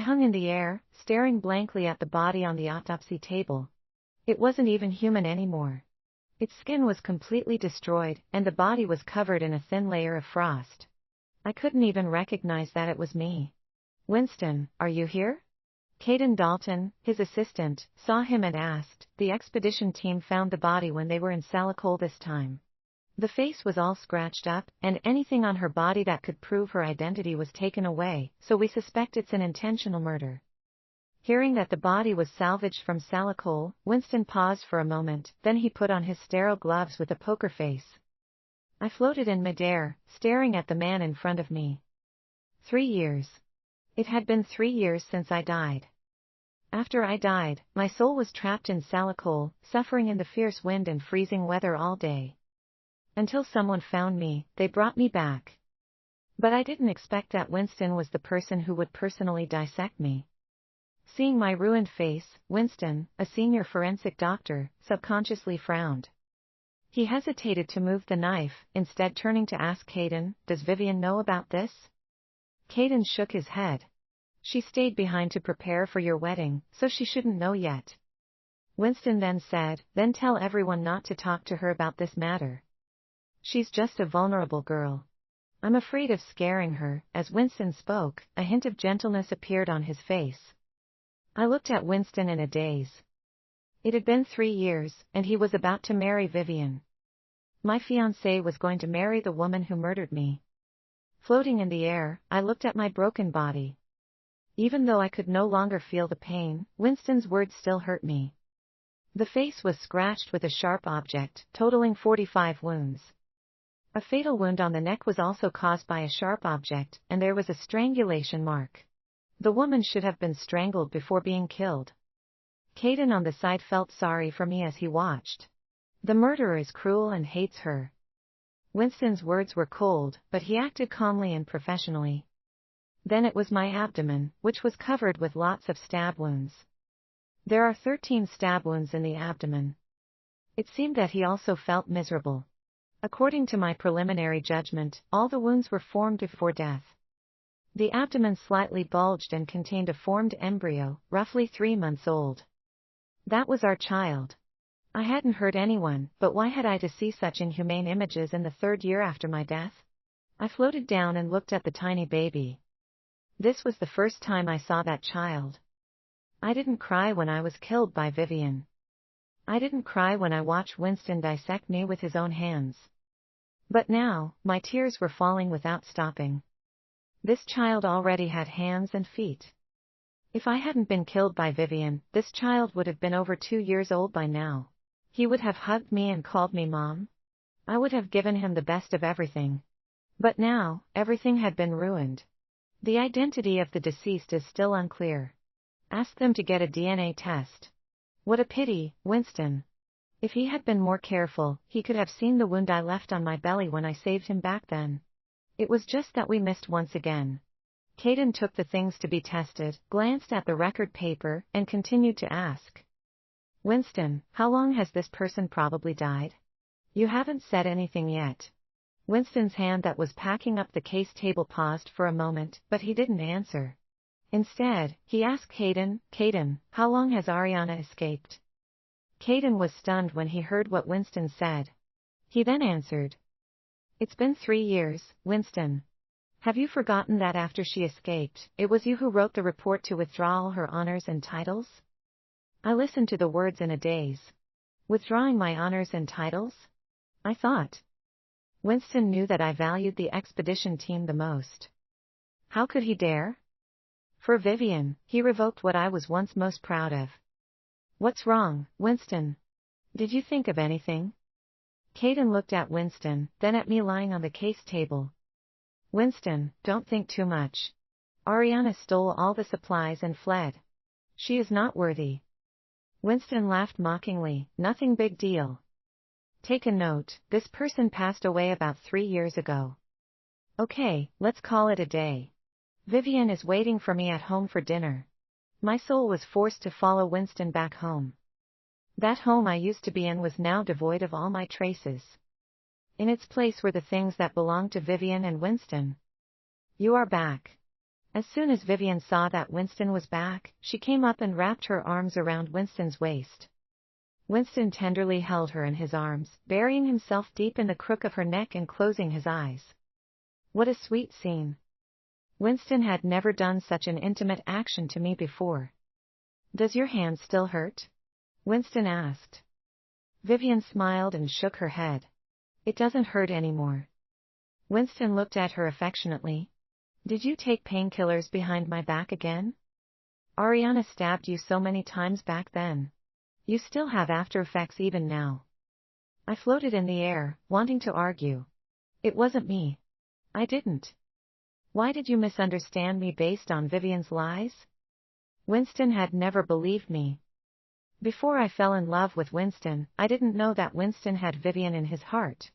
hung in the air, staring blankly at the body on the autopsy table. It wasn't even human anymore. Its skin was completely destroyed, and the body was covered in a thin layer of frost. I couldn't even recognize that it was me. "Winston, are you here?" Caden Dalton, his assistant, saw him and asked. The expedition team found the body when they were in Salakole this time. The face was all scratched up, and anything on her body that could prove her identity was taken away, so we suspect it's an intentional murder. Hearing that the body was salvaged from Salakole, Winston paused for a moment, then he put on his sterile gloves with a poker face. I floated in midair, staring at the man in front of me. 3 years. It had been 3 years since I died. After I died, my soul was trapped in Salakole, suffering in the fierce wind and freezing weather all day. Until someone found me, they brought me back. But I didn't expect that Winston was the person who would personally dissect me. Seeing my ruined face, Winston, a senior forensic doctor, subconsciously frowned. He hesitated to move the knife, instead turning to ask Caden, "Does Vivian know about this?" Caden shook his head. "She stayed behind to prepare for your wedding, so she shouldn't know yet." Winston then said, "Then tell everyone not to talk to her about this matter. She's just a vulnerable girl. I'm afraid of scaring her." As Winston spoke, a hint of gentleness appeared on his face. I looked at Winston in a daze. It had been 3 years, and he was about to marry Vivian. My fiancé was going to marry the woman who murdered me. Floating in the air, I looked at my broken body. Even though I could no longer feel the pain, Winston's words still hurt me. The face was scratched with a sharp object, totaling 45 wounds. A fatal wound on the neck was also caused by a sharp object, and there was a strangulation mark. The woman should have been strangled before being killed. Caden on the side felt sorry for me as he watched. The murderer is cruel and hates her. Winston's words were cold, but he acted calmly and professionally. Then it was my abdomen, which was covered with lots of stab wounds. There are 13 stab wounds in the abdomen. It seemed that he also felt miserable. According to my preliminary judgment, all the wounds were formed before death. The abdomen slightly bulged and contained a formed embryo, roughly 3 months old. That was our child. I hadn't hurt anyone, but why had I to see such inhumane images in the 3rd year after my death? I floated down and looked at the tiny baby. This was the first time I saw that child. I didn't cry when I was killed by Vivian. I didn't cry when I watched Winston dissect me with his own hands. But now, my tears were falling without stopping. This child already had hands and feet. If I hadn't been killed by Vivian, this child would have been over 2 years old by now. He would have hugged me and called me Mom. I would have given him the best of everything. But now, everything had been ruined. The identity of the deceased is still unclear. Ask them to get a DNA test. What a pity, Winston. If he had been more careful, he could have seen the wound I left on my belly when I saved him back then. It was just that we missed once again. Caden took the things to be tested, glanced at the record paper, and continued to ask. "Winston, how long has this person probably died? You haven't said anything yet." Winston's hand that was packing up the case table paused for a moment, but he didn't answer. Instead, he asked Caden, "Caden, how long has Ariana escaped?" Caden was stunned when he heard what Winston said. He then answered. "It's been 3 years, Winston. Have you forgotten that after she escaped, it was you who wrote the report to withdraw all her honors and titles?" I listened to the words in a daze. Withdrawing my honors and titles? I thought. Winston knew that I valued the expedition team the most. How could he dare? For Vivian, he revoked what I was once most proud of. "What's wrong, Winston? Did you think of anything?" Caden looked at Winston, then at me lying on the case table. "Winston, don't think too much. Ariana stole all the supplies and fled. She is not worthy." Winston laughed mockingly. "Nothing big deal. Take a note, this person passed away about 3 years ago. Okay, let's call it a day. Vivian is waiting for me at home for dinner." My soul was forced to follow Winston back home. That home I used to be in was now devoid of all my traces. In its place were the things that belonged to Vivian and Winston. "You are back. As soon as Vivian saw that Winston was back, she came up and wrapped her arms around Winston's waist. Winston tenderly held her in his arms, burying himself deep in the crook of her neck and closing his eyes. What a sweet scene. Winston had never done such an intimate action to me before. Does your hand still hurt? Winston asked. Vivian smiled and shook her head. It doesn't hurt anymore. Winston looked at her affectionately. Did you take painkillers behind my back again? Ariana stabbed you so many times back then. You still have after effects even now. I floated in the air, wanting to argue. It wasn't me. I didn't. Why did you misunderstand me based on Vivian's lies? Winston had never believed me. Before I fell in love with Winston, I didn't know that Winston had Vivian in his heart.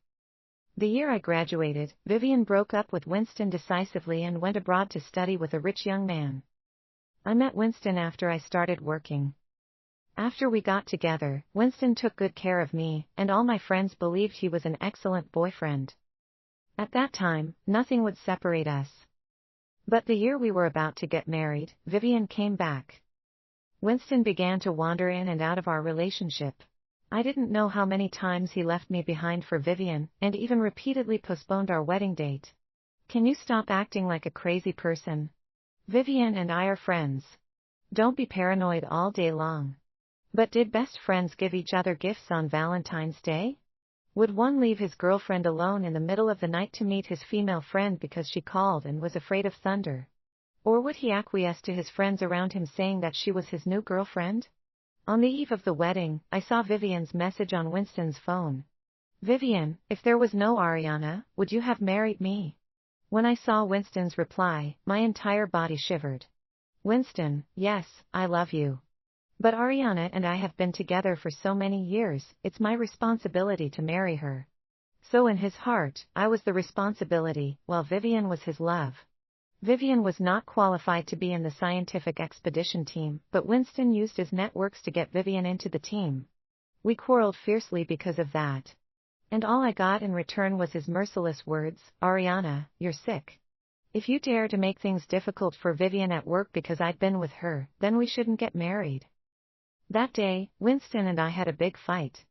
The year I graduated, Vivian broke up with Winston decisively and went abroad to study with a rich young man. I met Winston after I started working. After we got together, Winston took good care of me, and all my friends believed he was an excellent boyfriend. At that time, nothing would separate us. But the year we were about to get married, Vivian came back. Winston began to wander in and out of our relationship. I didn't know how many times he left me behind for Vivian, and even repeatedly postponed our wedding date. Can you stop acting like a crazy person? Vivian and I are friends. Don't be paranoid all day long. But did best friends give each other gifts on Valentine's Day? Would one leave his girlfriend alone in the middle of the night to meet his female friend because she called and was afraid of thunder? Or would he acquiesce to his friends around him saying that she was his new girlfriend? On the eve of the wedding, I saw Vivian's message on Winston's phone. Vivian, if there was no Ariana, would you have married me? When I saw Winston's reply, my entire body shivered. Winston, yes, I love you. But Ariana and I have been together for so many years, it's my responsibility to marry her. So in his heart, I was the responsibility, while Vivian was his love. Vivian was not qualified to be in the scientific expedition team, but Winston used his networks to get Vivian into the team. We quarreled fiercely because of that. And all I got in return was his merciless words, Ariana, you're sick. If you dare to make things difficult for Vivian at work because I'd been with her, then we shouldn't get married. That day, Winston and I had a big fight.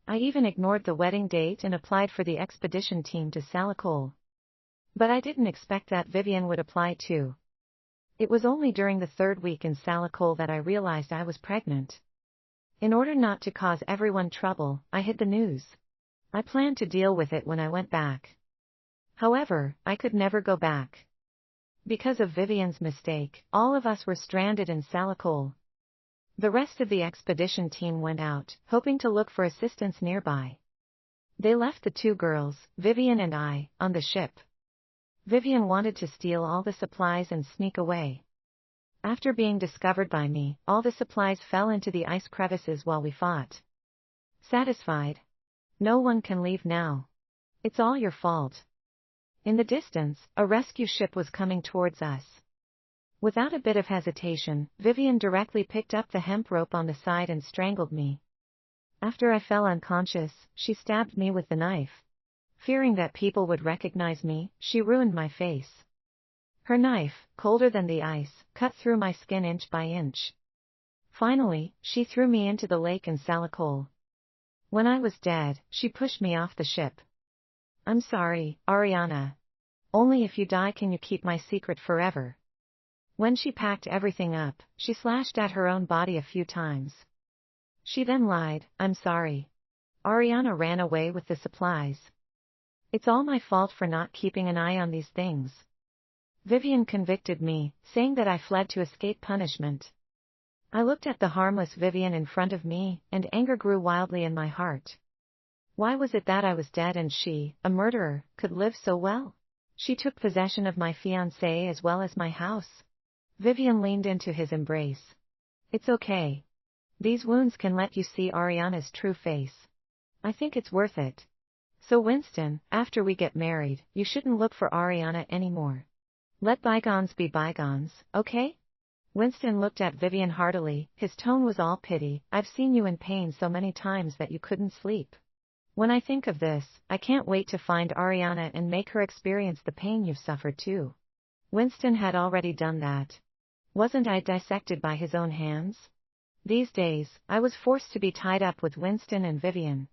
I even ignored the wedding date and applied for the expedition team to Salakole. But I didn't expect that Vivian would apply too. It was only during the third week in Salakole that I realized I was pregnant. In order not to cause everyone trouble, I hid the news. I planned to deal with it when I went back. However, I could never go back. Because of Vivian's mistake, all of us were stranded in Salakole. The rest of the expedition team went out, hoping to look for assistance nearby. They left the two girls, Vivian and I, on the ship. Vivian wanted to steal all the supplies and sneak away. After being discovered by me, all the supplies fell into the ice crevices while we fought. Satisfied? No one can leave now. It's all your fault. In the distance, a rescue ship was coming towards us. Without a bit of hesitation, Vivian directly picked up the hemp rope on the side and strangled me. After I fell unconscious, she stabbed me with the knife. Fearing that people would recognize me, she ruined my face. Her knife, colder than the ice, cut through my skin inch by inch. Finally, she threw me into the lake in Salakole. When I was dead, she pushed me off the ship. I'm sorry, Ariana. Only if you die can you keep my secret forever. When she packed everything up, she slashed at her own body a few times. She then lied, I'm sorry. Ariana ran away with the supplies. It's all my fault for not keeping an eye on these things. Vivian convicted me, saying that I fled to escape punishment. I looked at the harmless Vivian in front of me, and anger grew wildly in my heart. Why was it that I was dead and she, a murderer, could live so well? She took possession of my fiancé as well as my house. Vivian leaned into his embrace. It's okay. These wounds can let you see Ariana's true face. I think it's worth it. So Winston, after we get married, you shouldn't look for Ariana anymore. Let bygones be bygones, okay? Winston looked at Vivian heartily, his tone was all pity. I've seen you in pain so many times that you couldn't sleep. When I think of this, I can't wait to find Ariana and make her experience the pain you've suffered too. Winston had already done that. Wasn't I dissected by his own hands? These days, I was forced to be tied up with Winston and Vivian.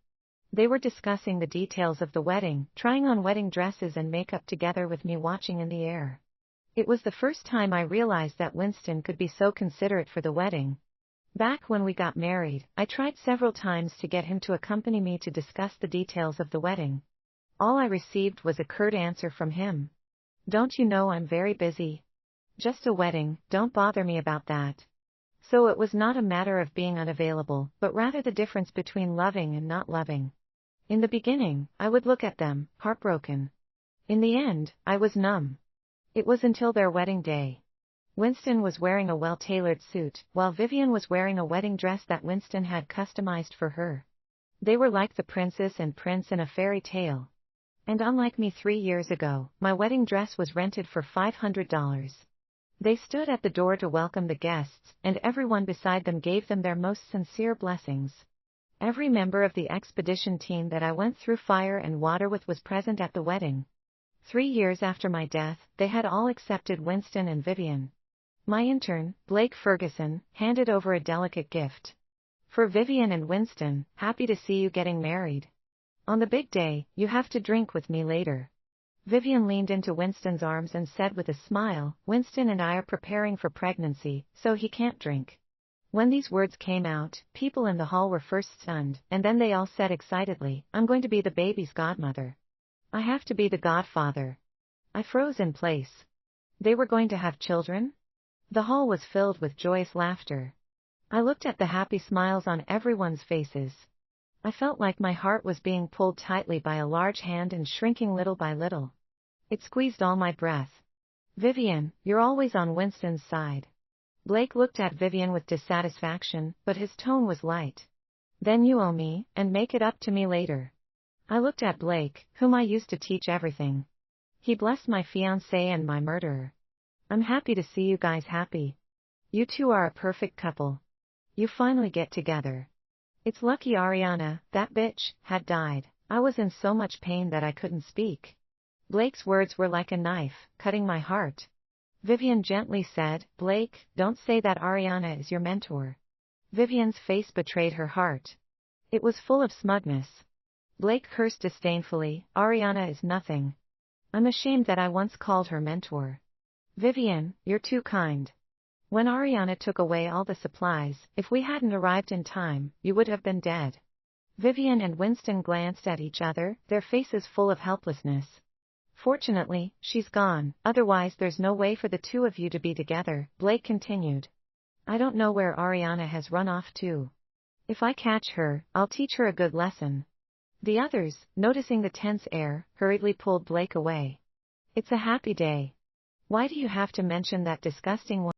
They were discussing the details of the wedding, trying on wedding dresses and makeup together with me watching in the air. It was the first time I realized that Winston could be so considerate for the wedding. Back when we got married, I tried several times to get him to accompany me to discuss the details of the wedding. All I received was a curt answer from him. "Don't you know I'm very busy? Just a wedding, don't bother me about that." So it was not a matter of being unavailable, but rather the difference between loving and not loving. In the beginning, I would look at them, heartbroken. In the end, I was numb. It was until their wedding day. Winston was wearing a well-tailored suit, while Vivian was wearing a wedding dress that Winston had customized for her. They were like the princess and prince in a fairy tale. And unlike me 3 years ago, my wedding dress was rented for $500. They stood at the door to welcome the guests, and everyone beside them gave them their most sincere blessings. Every member of the expedition team that I went through fire and water with was present at the wedding. 3 years after my death, they had all accepted Winston and Vivian. My intern, Blake Ferguson, handed over a delicate gift. "For Vivian and Winston, happy to see you getting married. On the big day, you have to drink with me later." Vivian leaned into Winston's arms and said with a smile, "Winston and I are preparing for pregnancy, so he can't drink." When these words came out, people in the hall were first stunned, and then they all said excitedly, "I'm going to be the baby's godmother. I have to be the godfather." I froze in place. They were going to have children? The hall was filled with joyous laughter. I looked at the happy smiles on everyone's faces. I felt like my heart was being pulled tightly by a large hand and shrinking little by little. It squeezed all my breath. "Vivian, you're always on Winston's side." Blake looked at Vivian with dissatisfaction, but his tone was light. "Then you owe me, and make it up to me later." I looked at Blake, whom I used to teach everything. He blessed my fiancé and my murderer. "I'm happy to see you guys happy. You two are a perfect couple. You finally get together. It's lucky Ariana, that bitch, had died. I was in so much pain that I couldn't speak." Blake's words were like a knife, cutting my heart. Vivian gently said, "Blake, don't say that Ariana is your mentor." Vivian's face betrayed her heart. It was full of smugness. Blake cursed disdainfully, "Ariana is nothing. I'm ashamed that I once called her mentor." "Vivian, you're too kind. When Ariana took away all the supplies, if we hadn't arrived in time, you would have been dead." Vivian and Winston glanced at each other, their faces full of helplessness. "Fortunately, she's gone, otherwise there's no way for the two of you to be together," Blake continued. "I don't know where Ariana has run off to. If I catch her, I'll teach her a good lesson." The others, noticing the tense air, hurriedly pulled Blake away. "It's a happy day. Why do you have to mention that disgusting